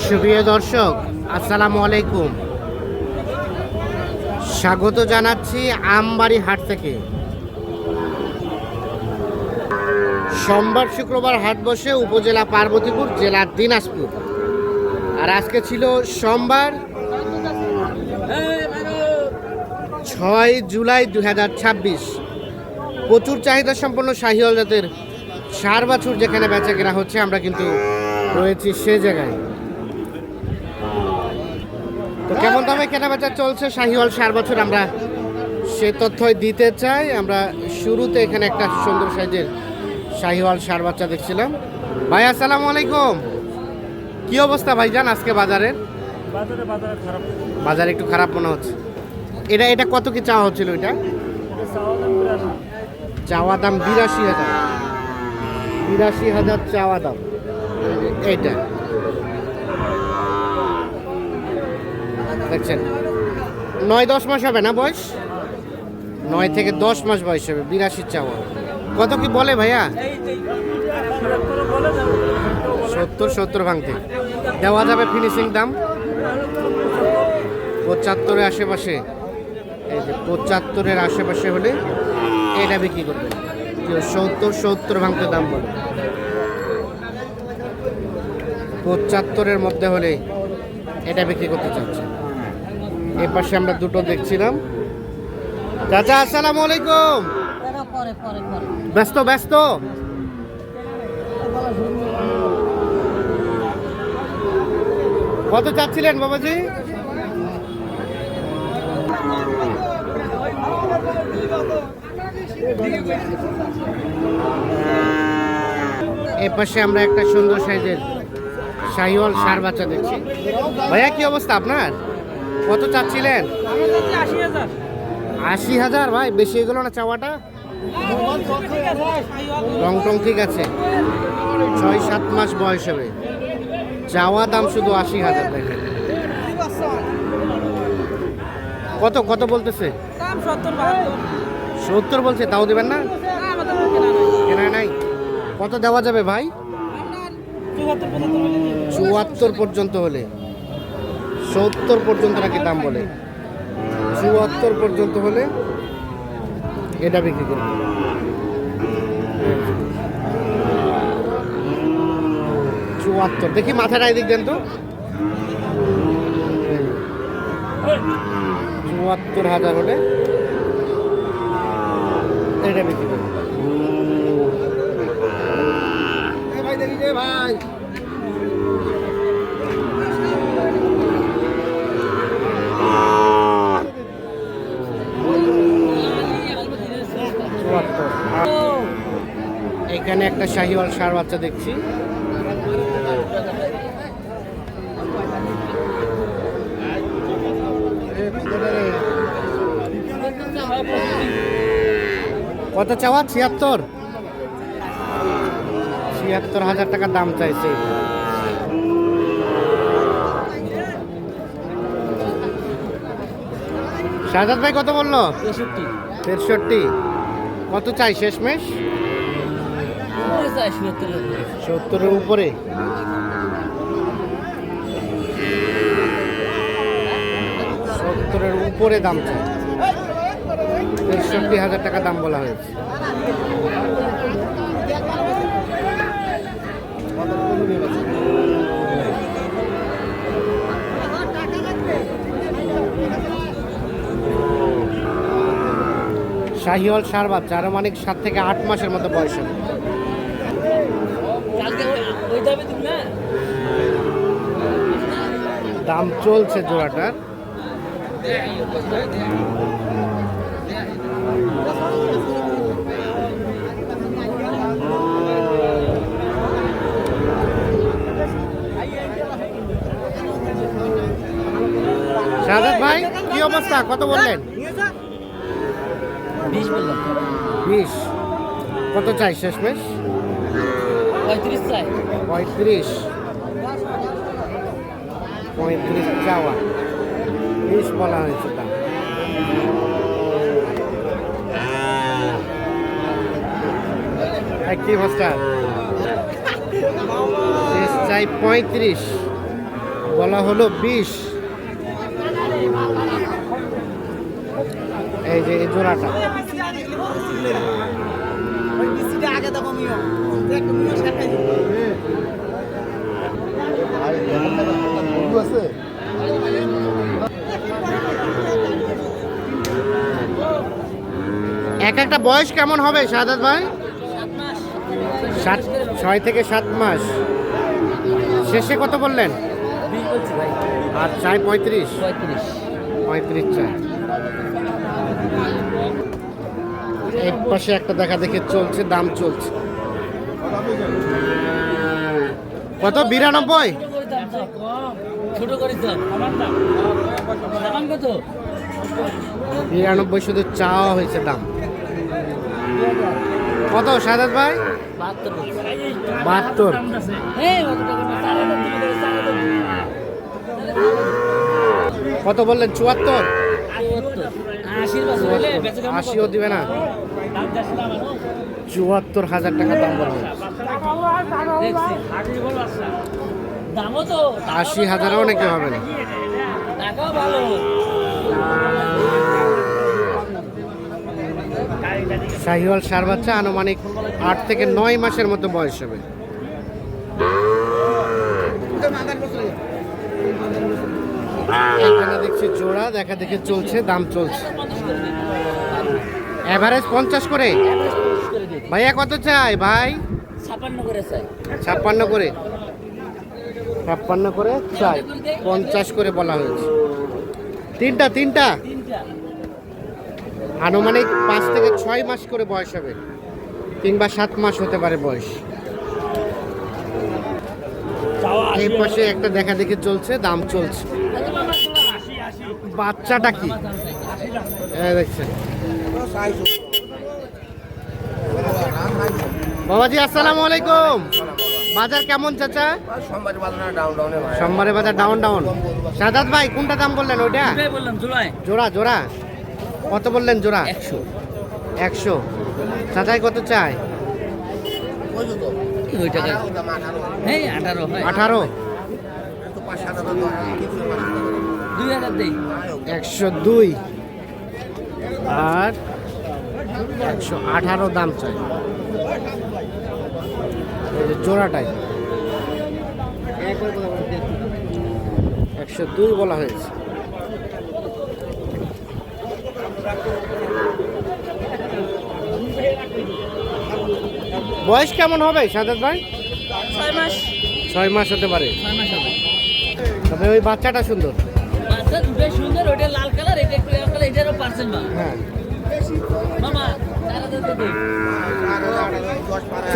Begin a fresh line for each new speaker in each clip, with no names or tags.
সুপ্রিয় দর্শক, আসসালামু আলাইকুম। স্বাগত জানাচ্ছি আমবাড়ি হাট থেকে। সোমবার শুক্রবার হাট বসে উপজেলা পার্বতীপুর, জেলা দিনাজপুর। আর আজকে ছিল সোমবার 6 জুলাই 2026। প্রচুর চাহিদা সম্পন্ন শাহিওয়াল জাতের ষাঁড় বাছুর যেখানে বেচা কেনা হচ্ছে, আমরা কিন্তু রয়েছি সে জায়গায়। তো কেমন দামে কেনা বেচা চলছে শাহিওয়াল ষাঁড় বাছুর, আমরা সে তথ্যই দিতে চাই। আমরা শুরুতে এখানে একটা সুন্দর সাইজের শাহিওয়াল ষাঁড় বাচ্চা দেখছিলাম। ভাই আসসালামু আলাইকুম, কি অবস্থা ভাইজান আজকে বাজারের? বাজার একটু খারাপ মনে হচ্ছে। এটা কত কি চাওয়া হচ্ছিল? এটা চাওয়া দাম ৮২,০০০। ৮২,০০০ চাওয়া দাম। এইটা দেখছেন ৯-১০ মাস হবে না বয়স? ৯ থেকে ১০ মাস বয়স হবে। ৮২ চাওয়া। কত কি বলে ভাইয়া? ৭০ ভাঙতে দেওয়া যাবে। ফিনিশিং দাম ৭৫-এর আশেপাশে। এই যে ৭৫-এর আশেপাশে হলে এটা বিক্রি করবে। ৭০ ভাঙতে দাম বলে। ৭৫-এর মধ্যে হলে এটা বিক্রি করতে চাচ্ছে। এর পাশে আমরা দুটো দেখছিলাম। চাচা আসসালামু আলাইকুম। ব্যস্ত ব্যস্ত কত চাচ্ছিলেন বাবাজি? এর পাশে আমরা একটা সুন্দর সাইজের শাহিওয়াল ষাঁড় বাচ্চা দেখছি। ভাইয়া কি অবস্থা আপনার? কত চাচ্ছিলেন? ৮০,০০০। ভাই বেশি এগুলো না চাওয়াটা? রং টং ঠিক আছে। ৬-৭ মাস বয়স হবে। চাওয়া দাম শুধু ৮০,০০০। দেখেন কত কত বলতেছে? ৭০ বলছে, তাও দেবেন না? কেনা নাই। কত দেওয়া যাবে ভাই? ৭৪ পর্যন্ত হলে। ৭০ পর্যন্ত নাকি দাম বলে। ৭৪ পর্যন্ত হলে এটা বিক্রি করবে। ৭৪ দেখি মাথাটা এদিক দেন তো। ৭৪,০০০ হলে এটা বিক্রি করবে। ভাই দেখি যে ভাই এখানে একটা শাহিওয়াল ষাঁড় বাচ্চা দেখছি। কত চাওয়া? ৭৬,০০০ টাকা দাম চাইছে। শাহাদাত ভাই কত বললো? ৬৩। কত চাই শেষমেশ? ৭০-এর উপরে। দাম চাই। ৬৩,০০০ টাকা দাম বলা হয়েছে। শাহিওয়াল ষাঁড় বাচ্চা আনুমানিক ৭ থেকে ৮ মাসের মতো বয়স হবে। দাম চলছে জোড়াটার। শাহাদাত ভাই কি অবস্থা? কত বললেন? ২০। কত চাই শেষমেশ?
৩৫ চাই।
৩৫ চাওয়া। ২০ বলা হয়েছে দাম। কি অবস্থা? শেষ চাই ৩৫। বলা হলো 20। এই যে এই জোড়াটা এক একটা বয়স কেমন হবে শাহাদাত ভাই? 6 থেকে 7 মাস। শেষে কত বললেন?
20 বলছি ভাই।
আর চাই 35।
35
চাই। এই পাশে একটা দেখা দেখে চলছে, দাম চলছে কত? 92।
ছোট করে দাম আমার দাম দাম কত?
92 শুধু চাওয়া হয়েছে দাম। কত শাহাদাত ভাই? 72। কত বললেন? 74। 80ও দিবে না? 74,000 টাকা দাম বলবেন। 80,000ও নাকি হবে না? শাহিওয়াল ষাঁড় বাচ্চা আনুমানিক 8 থেকে 9 মাসের মতো বয়স হবে। এখানে দেখছি জোড়া দেখা দেখে চলছে, দাম চলছে। এভারেজ 50 করে। ভাইয়া কত চাই ভাই?
56 করে চাই।
56 করে। 56 করে চাই, 50 করে বলা হয়েছে। তিনটা আনুমানিক 5 থেকে 6 মাস করে বয়স হবে, কিংবা 7 মাস হতে পারে বয়স। এই পাশে একটা দেখা দেখে চলছে, দাম চলছে। বাচ্চাটা কি দেখছেন? বাবাজি আসসালামু আলাইকুম। বাজার কেমন চাচা? সোমবারে বাজার ডাউন। শাহাদাত ভাই কোনটা দাম বললেন? ওইটা জোড়া কত বললেন? জোড়া 100। চাচাই কত চায়? 18। 102 আর 118 দাম চাই। এই যে জোড়াটাই 102 বলা হয়েছে। বয়স কেমন হবে শাহাদাত ভাই?
6 মাস।
6 মাস হতে পারে।
6 মাস হবে।
তবে ওই বাচ্চাটা সুন্দর।
বাচ্চা দুটোই সুন্দর, ওটা লাল কালার, এটা একটু লাল কালার, এটারও পার্সেন্ট বা
হ্যাঁ
মামা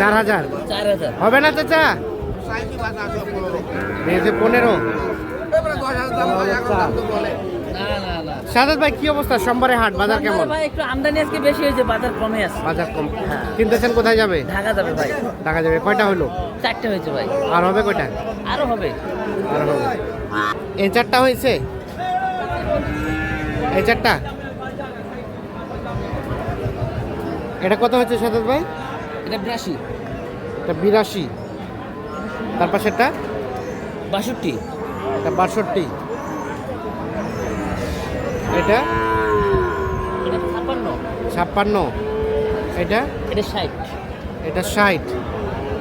4,000
4000
হবে না চাচা? দিয়েছে 15।
না
শাহাদাত ভাই কি অবস্থা? সোমবারে হাট বাজার কেমন?
ভাই একটু আমদানি আজকে বেশি হয়েছে, বাজার কমে আছে।
বাজার কম। কিনতেছেন কোথায় যাবে?
ঢাকা যাবে ভাই।
ঢাকা যাবে। কয়টা হলো?
4টে হয়েছে ভাই।
আর হবে কয়টা?
আরো হবে।
আর হবে। এই 4টা হয়েছে? এই 4টা? এটা কত হচ্ছে শাহাদাত ভাই?
এটা 82।
এটা 82। তার পাশেরটা?
62।
এটা 62। এটা?
এটা 56।
56। এটা?
এটা 60।
এটা 60।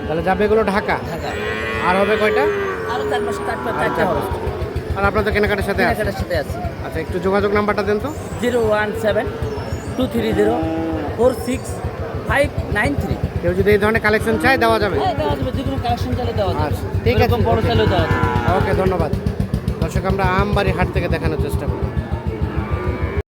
তাহলে যাবে এগুলো ঢাকা। আর হবে কয়টা?
আরো 4 মাস 4টা হবে।
আর আপনার তো কেনাকাটার সাথে আছে?
কেনাকাটার সাথে আছে।
আচ্ছা একটু যোগাযোগ নাম্বারটা দেন তো।
017-230-46593।
কেউ যদি এই ধরনের কালেকশন চায় দেওয়া যাবে?
হ্যাঁ দেওয়া যাবে, যে কোনো কালেকশন চাইলে দেওয়া যাবে।
আচ্ছা ঠিক আছে,
বড় চাইলেও দেওয়া যাবে।
ওকে ধন্যবাদ। দর্শক আমরা আমবাড়ি হাট থেকে দেখানোর চেষ্টা করি।